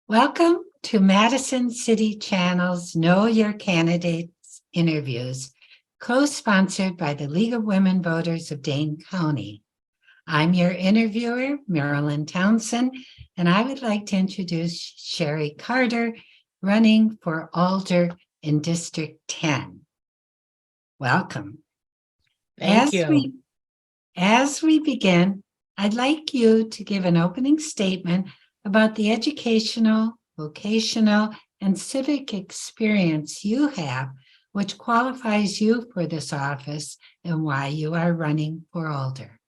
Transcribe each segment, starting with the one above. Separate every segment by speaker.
Speaker 1: Welcome to Madison City Channel's Know Your Candidates interviews, co-sponsored by the League of Women Voters of Dane County. I'm your interviewer, Marilyn Townsend, and I would like to introduce Sheri Carter, running for Alder in District 10. Welcome.
Speaker 2: Thank you.
Speaker 1: As we begin, I'd like you to give an opening statement about the educational, vocational, and civic experience you have, which qualifies you for this office and why you are running for Alder.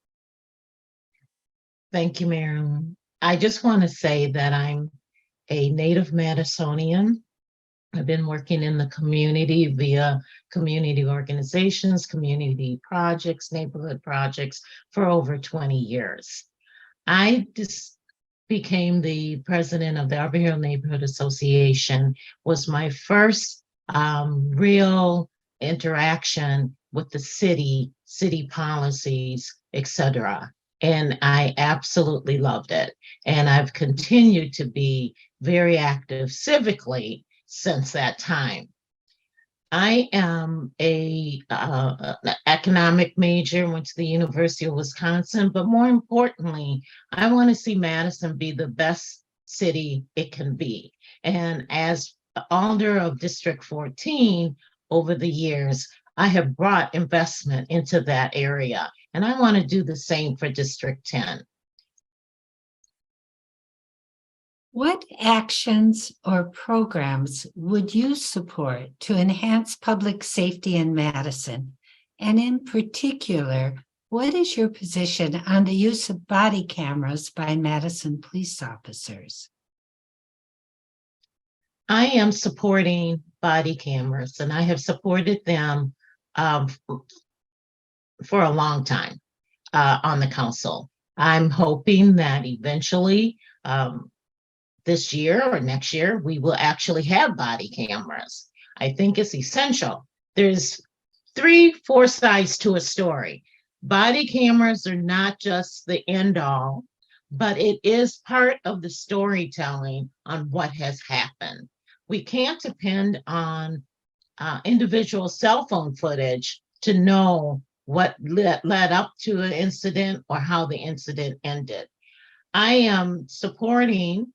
Speaker 2: Thank you, Marilyn. I just want to say that I'm a native Madisonian. I've been working in the community via community organizations, community projects, neighborhood projects for over 20 years. I just became the president of the Arbor Hill Neighborhood Association, was my first real interaction with the city policies, etc. And I absolutely loved it. And I've continued to be very active civically since that time. I am an economic major, went to the University of Wisconsin, but more importantly, I want to see Madison be the best city it can be. And as Alder of District 14 over the years, I have brought investment into that area. And I want to do the same for District 10.
Speaker 1: What actions or programs would you support to enhance public safety in Madison? And in particular, what is your position on the use of body cameras by Madison police officers?
Speaker 2: I am supporting body cameras, and I have supported them for a long time on the council. I'm hoping that eventually this year or next year, we will actually have body cameras. I think it's essential. There's 3-4 sides to a story. Body cameras are not just the end all, but it is part of the storytelling on what has happened. We can't depend on individual cell phone footage to know what led up to an incident or how the incident ended. I am supporting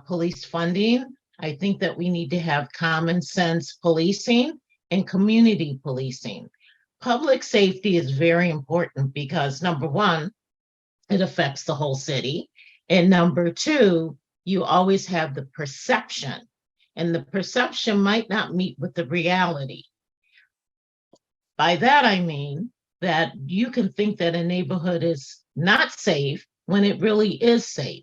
Speaker 2: police funding. I think that we need to have common sense policing and community policing. Public safety is very important because number one, it affects the whole city. And number two, you always have the perception, and the perception might not meet with the reality. By that, I mean that you can think that a neighborhood is not safe when it really is safe.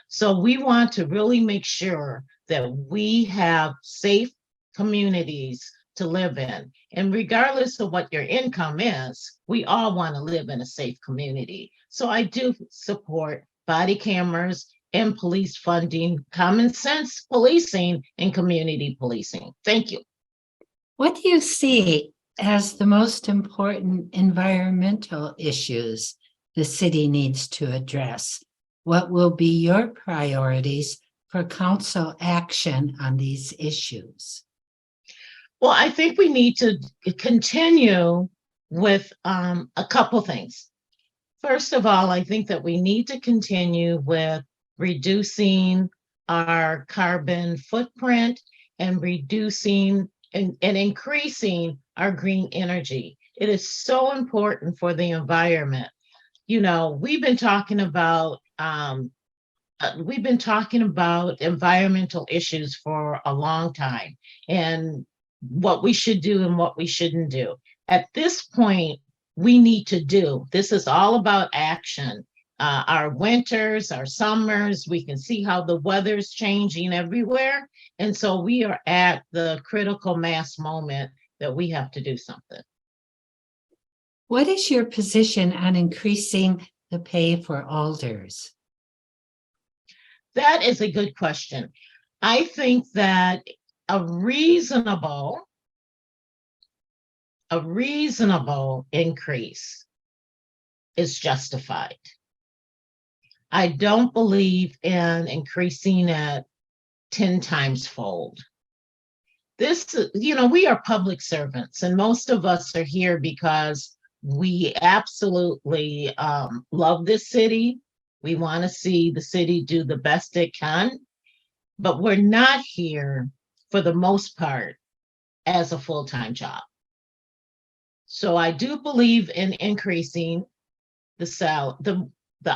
Speaker 2: So we want to really make sure that we have safe communities to live in. And regardless of what your income is, we all want to live in a safe community. So I do support body cameras and police funding, common sense policing, and community policing. Thank you.
Speaker 1: What do you see as the most important environmental issues the city needs to address? What will be your priorities for council action on these issues?
Speaker 2: Well, I think we need to continue with a couple things. First of all, I think that we need to continue with reducing our carbon footprint and reducing and increasing our green energy. It is so important for the environment. You know, we've been talking about environmental issues for a long time, and what we should do and what we shouldn't do. At this point, we need to do. This is all about action. Our winters, our summers, we can see how the weather's changing everywhere. And so we are at the critical mass moment that we have to do something.
Speaker 1: What is your position on increasing the pay for alders?
Speaker 2: That is a good question. I think that a reasonable increase is justified. I don't believe in increasing it 10 times fold. We are public servants, and most of us are here because we absolutely love this city. We want to see the city do the best it can, but we're not here for the most part as a full-time job. So I do believe in increasing the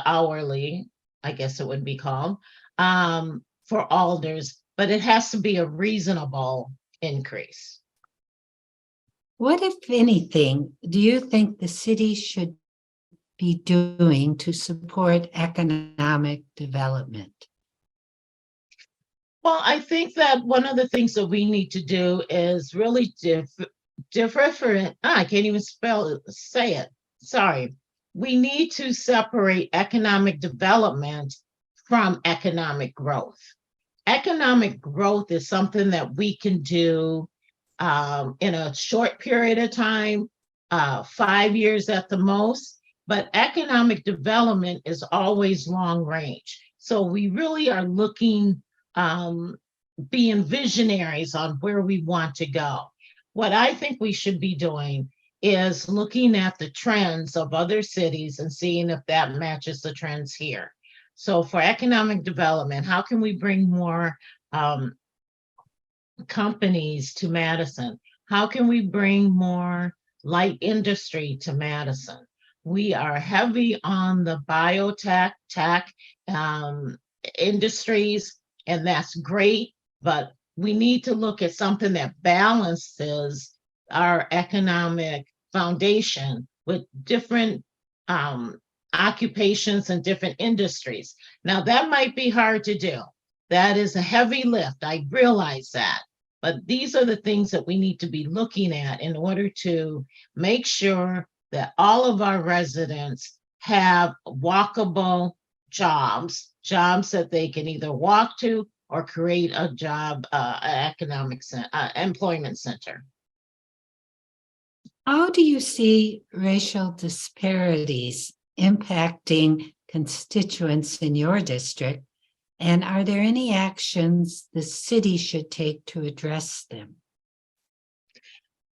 Speaker 2: hourly, I guess it would be called, for alders, but it has to be a reasonable increase.
Speaker 1: What, if anything, do you think the city should be doing to support economic development?
Speaker 2: Well, I think that one of the things that we need to do is really differentiate. I can't even say it. Sorry. We need to separate economic development from economic growth. Economic growth is something that we can do in a short period of time, 5 years at the most, but economic development is always long range. So we really are looking, being visionaries on where we want to go. What I think we should be doing is looking at the trends of other cities and seeing if that matches the trends here. So for economic development, how can we bring more companies to Madison? How can we bring more light industry to Madison? We are heavy on the biotech, tech industries, and that's great, but we need to look at something that balances our economic foundation with different occupations and different industries. Now, that might be hard to do. That is a heavy lift. I realize that. But these are the things that we need to be looking at in order to make sure that all of our residents have walkable jobs that they can either walk to or create a job, employment center.
Speaker 1: How do you see racial disparities impacting constituents in your district? And are there any actions the city should take to address them?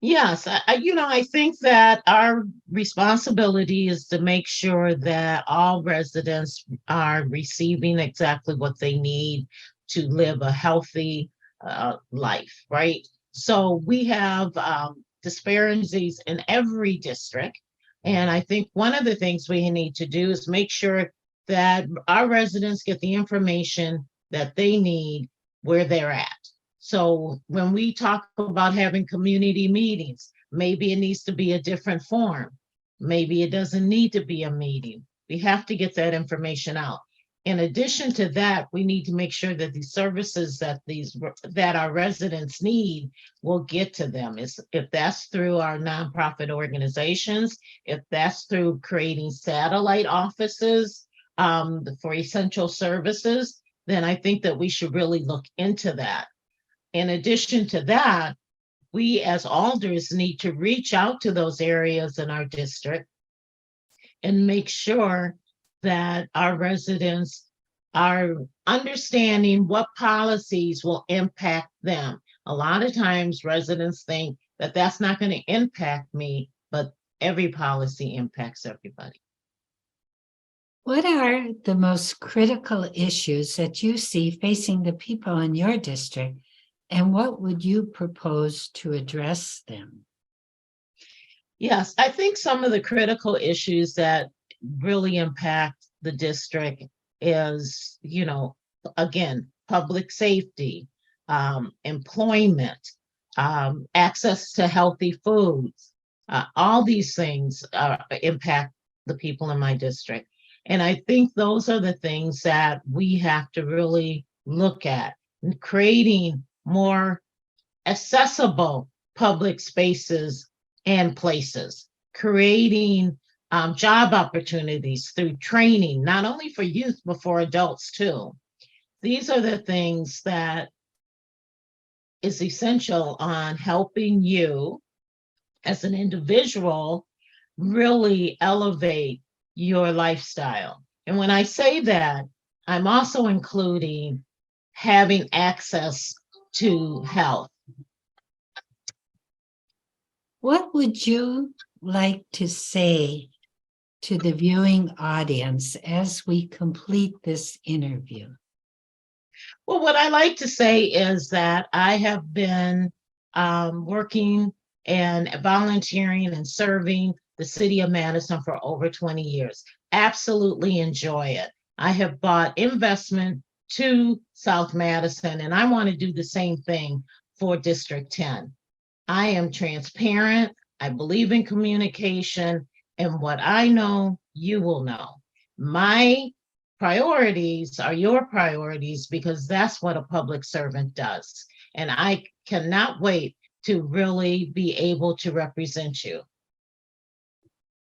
Speaker 2: Yes, I think that our responsibility is to make sure that all residents are receiving exactly what they need to live a healthy life, right? So we have disparities in every district. And I think one of the things we need to do is make sure that our residents get the information that they need where they're at. So when we talk about having community meetings, maybe it needs to be a different form. Maybe it doesn't need to be a meeting. We have to get that information out. In addition to that, we need to make sure that the services that our residents need will get to them. If that's through our nonprofit organizations, if that's through creating satellite offices for essential services, then I think that we should really look into that. In addition to that, we as alders need to reach out to those areas in our district and make sure that our residents are understanding what policies will impact them. A lot of times residents think that that's not going to impact me, but every policy impacts everybody.
Speaker 1: What are the most critical issues that you see facing the people in your district, and what would you propose to address them?
Speaker 2: Yes, I think some of the critical issues that really impact the district is, again, public safety, employment, access to healthy foods. All these things impact the people in my district. And I think those are the things that we have to really look at, creating more accessible public spaces and places, creating job opportunities through training, not only for youth, but for adults too. These are the things that is essential on helping you as an individual really elevate your lifestyle. And when I say that, I'm also including having access to health.
Speaker 1: What would you like to say to the viewing audience as we complete this interview?
Speaker 2: Well, what I like to say is that I have been working and volunteering and serving the city of Madison for over 20 years. Absolutely enjoy it. I have brought investment to South Madison, and I want to do the same thing for District 10. I am transparent. I believe in communication, and what I know, you will know. My priorities are your priorities because that's what a public servant does. And I cannot wait to really be able to represent you.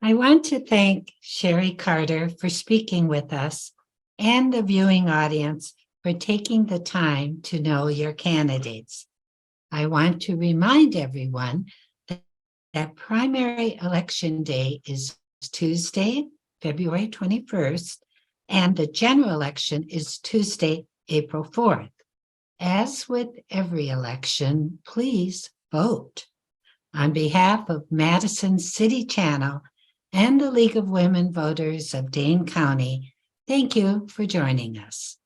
Speaker 1: I want to thank Sheri Carter for speaking with us and the viewing audience for taking the time to know your candidates. I want to remind everyone that primary election day is Tuesday, February 21st, and the general election is Tuesday, April 4th. As with every election, please vote. On behalf of Madison City Channel and the League of Women Voters of Dane County, thank you for joining us.